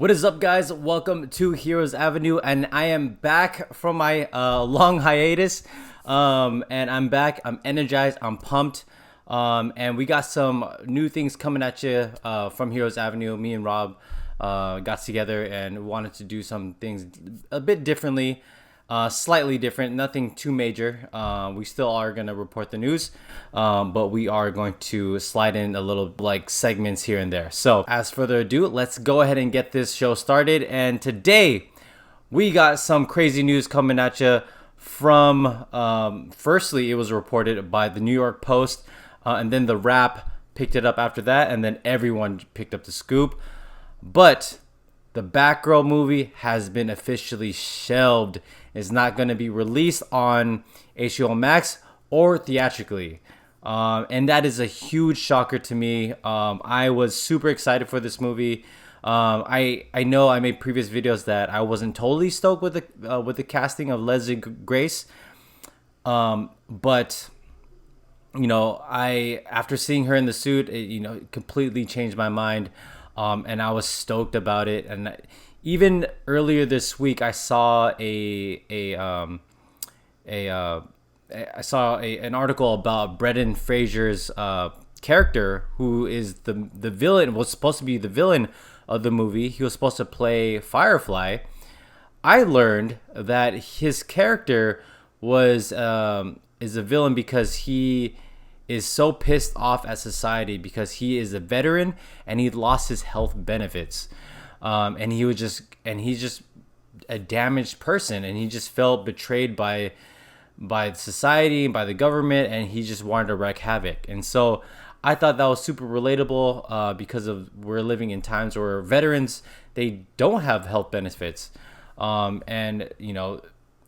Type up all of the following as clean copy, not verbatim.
What is up, guys? Welcome to Heroes Avenue, and I am back from my long hiatus. And I'm back. I'm energized. I'm pumped. And we got some new things coming at you from Heroes Avenue. Me and Rob got together and wanted to do some things a bit differently. Slightly different, nothing too major. We still are going to report the news, but we are going to slide in a little like segments here and there. So as further ado, let's go ahead and get this show started. And today we got some crazy news coming at you from, firstly, it was reported by the New York Post, and then the Wrap picked it up after that, and then everyone picked up the scoop. But the Batgirl movie has been officially shelved. It's not going to be released on HBO Max or theatrically. And that is a huge shocker to me. I was super excited for this movie. I know I made previous videos that I wasn't totally stoked with the casting of Leslie Grace. But you know, after seeing her in the suit, it completely changed my mind. And I was stoked about it. And even earlier this week, I saw an article about Brendan Fraser's character, who is the villain, was supposed to be the villain of the movie. He was supposed to play Firefly. I learned that his character is a villain because he is so pissed off at society because he is a veteran and he lost his health benefits. And he's just a damaged person, and he just felt betrayed by society, by the government, and he just wanted to wreak havoc. And so I thought that was super relatable because we're living in times where veterans, they don't have health benefits, and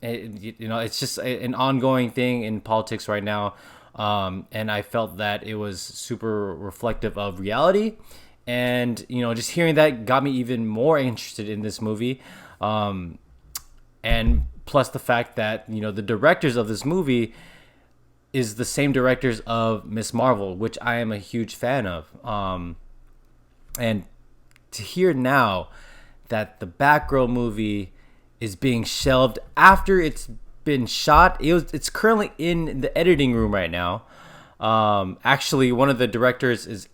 it's just an ongoing thing in politics right now. And I felt that it was super reflective of reality. And, just hearing that got me even more interested in this movie. And plus the fact that, the directors of this movie is the same directors of Miss Marvel, which I am a huge fan of. And to hear now that the Batgirl movie is being shelved after it's been shot, it's currently in the editing room right now. Actually, one of the directors is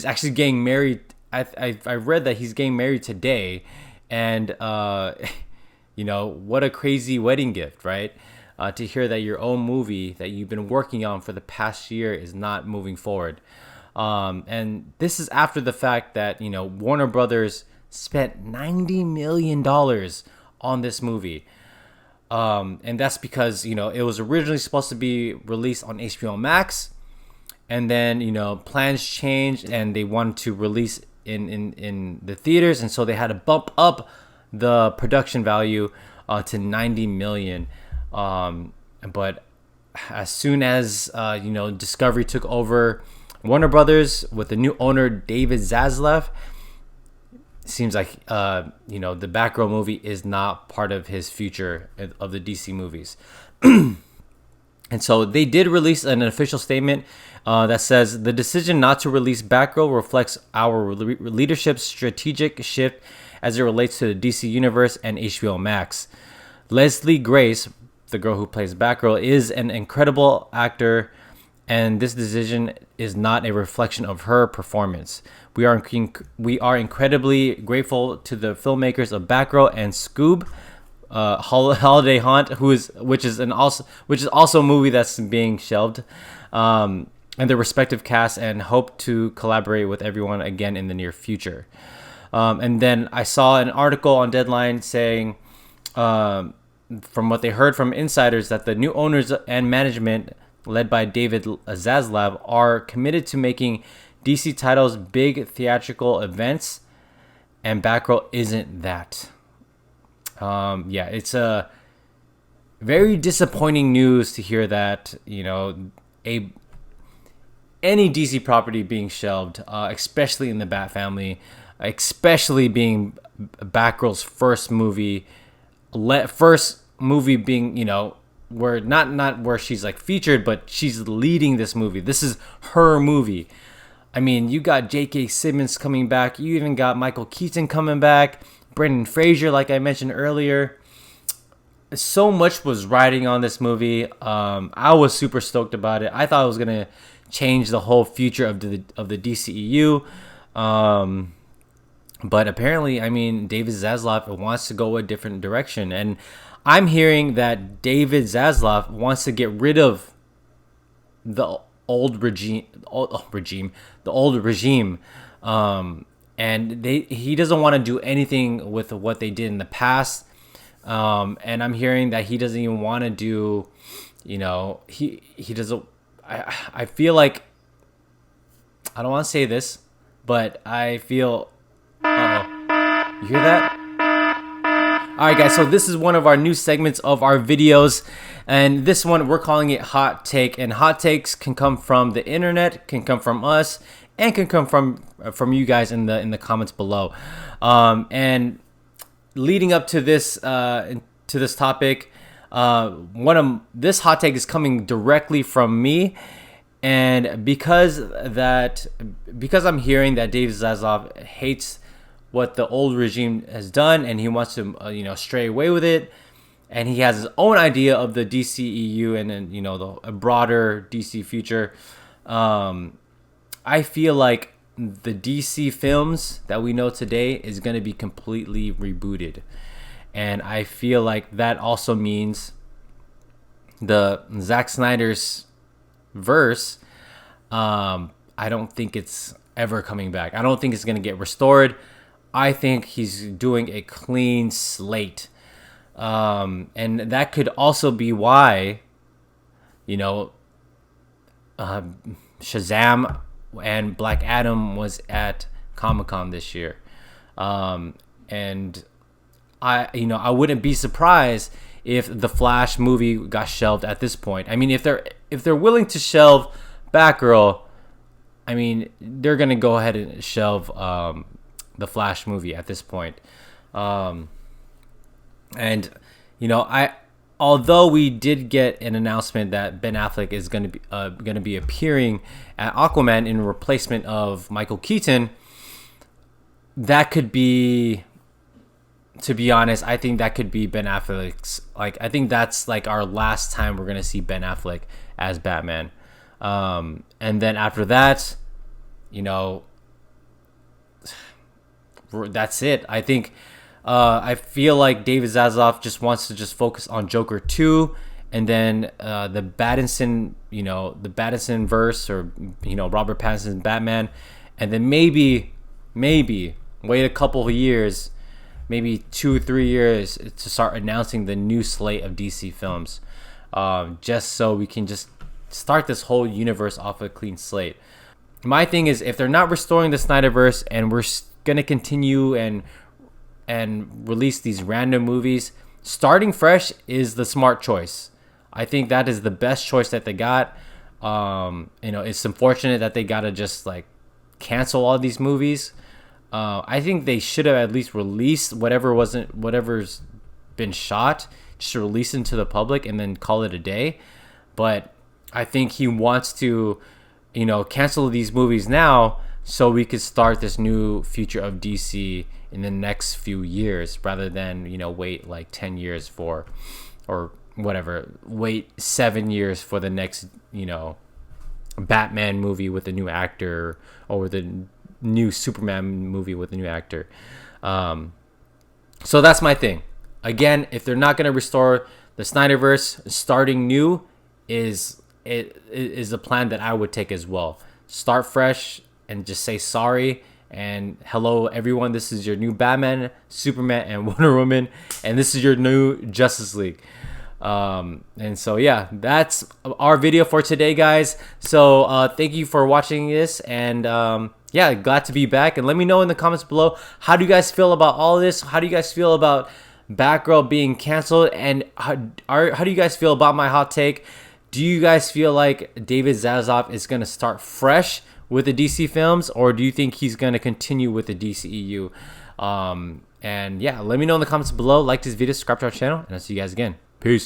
actually getting married. I read that he's getting married today, and what a crazy wedding gift, right? To hear that your own movie that you've been working on for the past year is not moving forward. And this is after the fact that Warner Brothers spent $90 million on this movie. And that's because, it was originally supposed to be released on HBO Max, and then, plans changed and they wanted to release in the theaters. And so they had to bump up the production value to $90 million. But as soon as, Discovery took over Warner Brothers with the new owner, David Zaslav, seems like the Batgirl movie is not part of his future of the DC movies. And so they did release an official statement that says the decision not to release Batgirl reflects our leadership's strategic shift as it relates to the DC universe and HBO Max. Leslie Grace, the girl who plays Batgirl, is an incredible actor, and this decision is not a reflection of her performance. We are incredibly grateful to the filmmakers of Batgirl and Scoob, Holiday Haunt, which is also a movie that's being shelved, and their respective casts, and hope to collaborate with everyone again in the near future. And then I saw an article on Deadline saying, from what they heard from insiders, that the new owners and management, led by David Zaslav, are committed to making DC titles big theatrical events, and Batgirl isn't that. It's a very disappointing news to hear that, any DC property being shelved, especially in the Bat family, especially being Batgirl's first movie being, where not where she's like featured, but she's leading this movie. This is her movie. I mean, you got J.K. Simmons coming back. You even got Michael Keaton coming back. Brendan Fraser, like I mentioned earlier. So much was riding on this movie. I was super stoked about it. I thought it was gonna change the whole future of the DCEU. But apparently, I mean, David Zaslav wants to go a different direction, and I'm hearing that David Zaslav wants to get rid of the old regime, and he doesn't want to do anything with what they did in the past. And I'm hearing that he doesn't even want to do, he doesn't. I feel like, I don't want to say this, but I feel. You hear that? All right, guys. So this is one of our new segments of our videos, and this one we're calling it Hot Take. And hot takes can come from the internet, can come from us, and can come from you guys in the comments below. And leading up to this topic, this hot take is coming directly from me, and because I'm hearing that David Zaslav hates what the old regime has done, and he wants to stray away with it, and he has his own idea of the DCEU and then the broader DC future. I feel like the DC films that we know today is going to be completely rebooted, and I feel like that also means the Zack Snyder's verse. I don't think it's ever coming back. I don't think it's going to get restored. I think he's doing a clean slate. And that could also be why, Shazam and Black Adam was at Comic-Con this year. And I wouldn't be surprised if the Flash movie got shelved at this point. I mean, if they're willing to shelve Batgirl, I mean, they're going to go ahead and shelve the Flash movie at this point. Although we did get an announcement that Ben Affleck is going to be appearing at Aquaman in replacement of Michael Keaton, that could be, to be honest, I think that could be Ben Affleck's, I think that's our last time we're going to see Ben Affleck as Batman. And then after that, that's it. I think I feel like David Zaslav just wants to focus on Joker 2, and then the Pattinson verse, or Robert Pattinson's Batman, and then maybe wait a couple of years, maybe 2-3 years, to start announcing the new slate of DC films, just so we can just start this whole universe off a clean slate. My thing is, if they're not restoring the Snyderverse and we're gonna continue and release these random movies, starting fresh is the smart choice. I think that is the best choice that they got. It's unfortunate that they gotta just cancel all these movies. I think they should have at least released whatever's been shot, just to release them to the public and then call it a day. But I think he wants to cancel these movies now so we could start this new future of DC in the next few years, rather than wait 10 years for, or whatever, wait 7 years for the next Batman movie with a new actor, or the new Superman movie with a new actor. So that's my thing. Again, if they're not going to restore the Snyderverse, starting new is a plan that I would take as well. Start fresh and just say sorry, and hello everyone, this is your new Batman, Superman, and Wonder Woman, and this is your new Justice League. And so yeah, that's our video for today, guys. So thank you for watching this, and glad to be back. And let me know in the comments below, how do you guys feel about all of this? How do you guys feel about Batgirl being canceled, and how do you guys feel about my hot take? Do you guys feel like David Zaslav is going to start fresh with the DC films, or do you think he's going to continue with the DCEU? And yeah, let me know in the comments below. Like this video, subscribe to our channel, and I'll see you guys again. Peace.